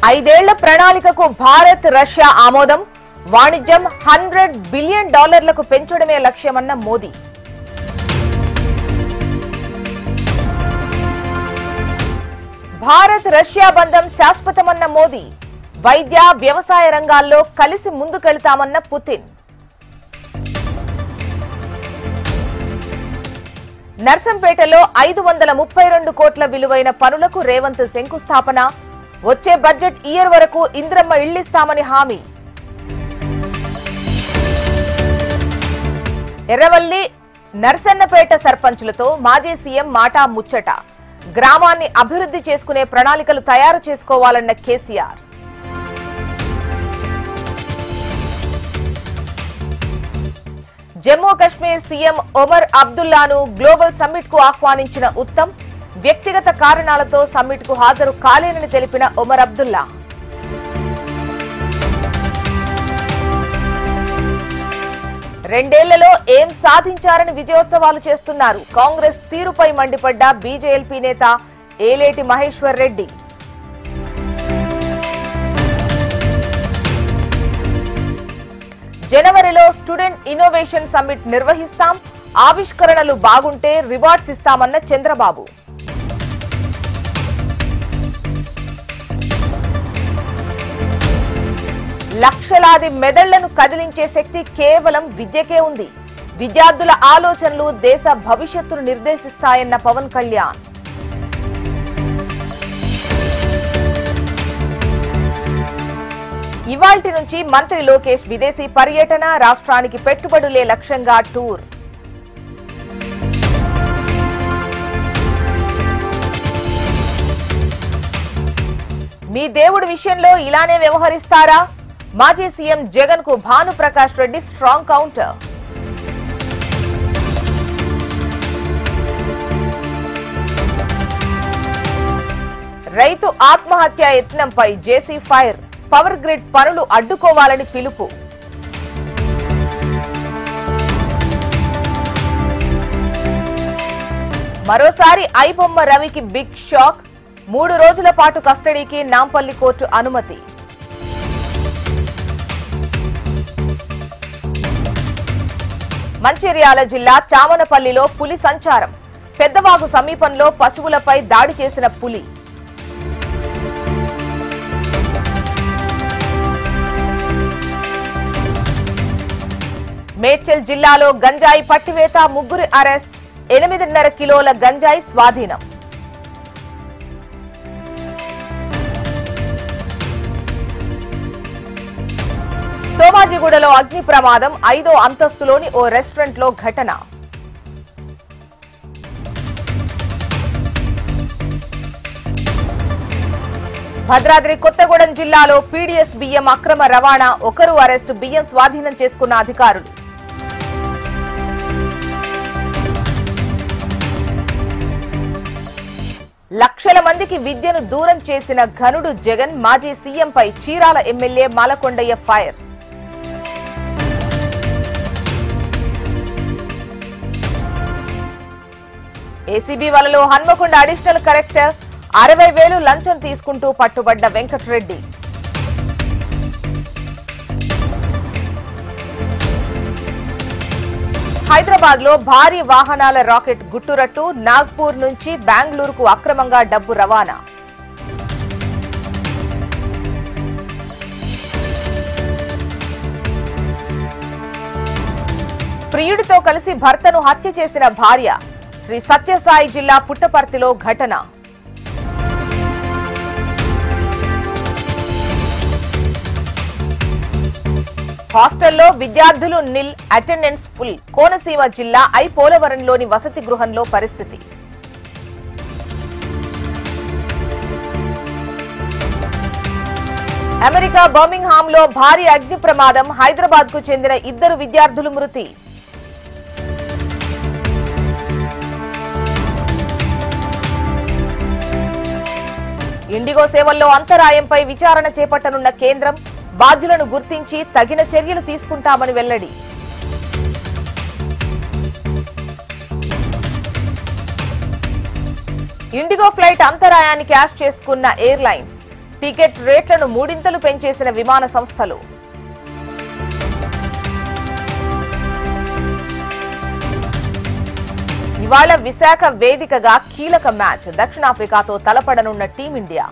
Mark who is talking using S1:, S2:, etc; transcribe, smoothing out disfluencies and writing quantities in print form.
S1: ఐదేళ్ల ప్రణాళికకు భారత్ రష్యా ఆమోదం. వాణిజ్యం $100 బిలియన్ పెంచడమే లక్ష్యమన్న మోదీ. భారత్ రష్యా బంధం శాశ్వతమన్న మోదీ. వైద్య వ్యవసాయ రంగాల్లో కలిసి ముందుకెళ్తామన్న పుతిన్. నర్సంపేటలో 532 కోట్ల విలువైన పనులకు రేవంత్ శంకుస్థాపన. వచ్చే బడ్జెట్ ఇయర్ వరకు ఇంద్రమ్మ ఇళ్లిస్తామని హామీ. ఎర్రవల్లి నర్సన్నపేట సర్పంచులతో మాజీ సీఎం మాటా ముచ్చట. గ్రామాన్ని అభివృద్ధి చేసుకునే ప్రణాళికలు తయారు చేసుకోవాలన్న కేసీఆర్. జమ్మూ కశ్మీర్ సీఎం ఒమర్ అబ్దుల్లాను గ్లోబల్ సమ్మిట్ కు ఆహ్వానించిన ఉత్తమ్. వ్యక్తిగత కారణాలతో సమ్మిట్ కు హాజరు కాలేనని తెలిపిన ఒమర్ అబ్దుల్లా. రెండేళ్లలో ఏం సాధించారని విజయోత్సవాలు చేస్తున్నారు. కాంగ్రెస్ తీరుపై మండిపడ్డ బీజేఎల్పీ నేత ఏలేటి మహేశ్వర్ రెడ్డి. జనవరిలో స్టూడెంట్ ఇన్నోవేషన్ సమ్మిట్ నిర్వహిస్తాం. ఆవిష్కరణలు బాగుంటే రివార్డ్స్ ఇస్తామన్న చంద్రబాబు. లక్షలాది మెదళ్లను కదిలించే శక్తి కేవలం విద్యకే ఉంది. విద్యార్థుల ఆలోచనలు దేశ భవిష్యత్తును నిర్దేశిస్తాయన్న పవన్ కళ్యాణ్. ఇవాల్టి నుంచి మంత్రి లోకేష్ విదేశీ పర్యటన. రాష్ట్రానికి పెట్టుబడులే లక్ష్యంగా టూర్. మీ దేవుడి విషయంలో ఇలానే వ్యవహరిస్తారా? మాజీ సీఎం జగన్ కు భానుప్రకాష్ రెడ్డి స్ట్రాంగ్ కౌంటర్. రైతు ఆత్మహత్య యత్నంపై జేసీ ఫైర్. పవర్ గ్రిడ్ పనులు అడ్డుకోవాలని పిలుపు. మరోసారి ఐబొమ్మ రవికి బిగ్ షాక్. 3 రోజుల పాటు కస్టడీకి నాంపల్లి కోర్టు అనుమతి. మంచిర్యాల జిల్లా చామనపల్లిలో పులి సంచారం. పెద్దవాగు సమీపంలో పశువులపై దాడి చేసిన పులి. మేడ్చల్ జిల్లాలో గంజాయి పట్టివేత. 3 అరెస్ట్. 8.5 కిలోల గంజాయి స్వాధీనం. సోమాజిగూడలో అగ్ని ప్రమాదం. 5వ అంతస్తులోని ఓ రెస్టారెంట్ లో ఘటన. భద్రాద్రి కొత్తగూడెం జిల్లాలో పీడీఎస్ బియ్యం అక్రమ రవాణా. 1 అరెస్టు. బియ్యం స్వాధీనం చేసుకున్న అధికారులు. లక్షల మందికి విద్యను దూరం చేసిన ఘనుడు జగన్. మాజీ సీఎంపై Chirala MLA Malakondaiah fire. ACB వలలో హన్మకొండ అడిషనల్ కలెక్టర్ 60,000 లంచం తీసుకుంటూ పట్టుబడ్డ వెంకటరెడ్డి. హైదరాబాద్ లో భారీ వాహనాల రాకెట్ గుట్టురట్టు. నాగ్పూర్ నుంచి బెంగళూరుకు అక్రమంగా డబ్బు రవాణా. ప్రియుడితో కలిసి భర్తను హత్య చేసిన భార్య. శ్రీ సత్యసాయి జిల్లా పుట్టపర్తిలో ఘటన. హాస్టల్లో విద్యార్థులు నిల్, అటెండెన్స్ ఫుల్. కోనసీమ జిల్లా పోలవరంలోని వసతి గృహంలో పరిస్థితి. అమెరికా బర్మింగ్హామ్ లో భారీ అగ్ని ప్రమాదం. హైదరాబాద్ కు చెందిన 2 విద్యార్థులు మృతి. ఇండిగో సేవల్లో అంతరాయంపై విచారణ చేపట్టనున్న కేంద్రం. బాధ్యులను గుర్తించి తగిన చర్యలు తీసుకుంటామని వెల్లడి. ఇండిగో ఫ్లైట్ అంతరాయాన్ని క్యాష్ చేసుకున్న ఎయిర్లైన్స్. టికెట్ రేట్లను మూడింతలు పెంచేసిన విమాన సంస్థలు. ఇవాళ విశాఖ వేదికగా కీలక మ్యాచ్. దక్షిణాఫ్రికాతో తలపడనున్న టీమిండియా.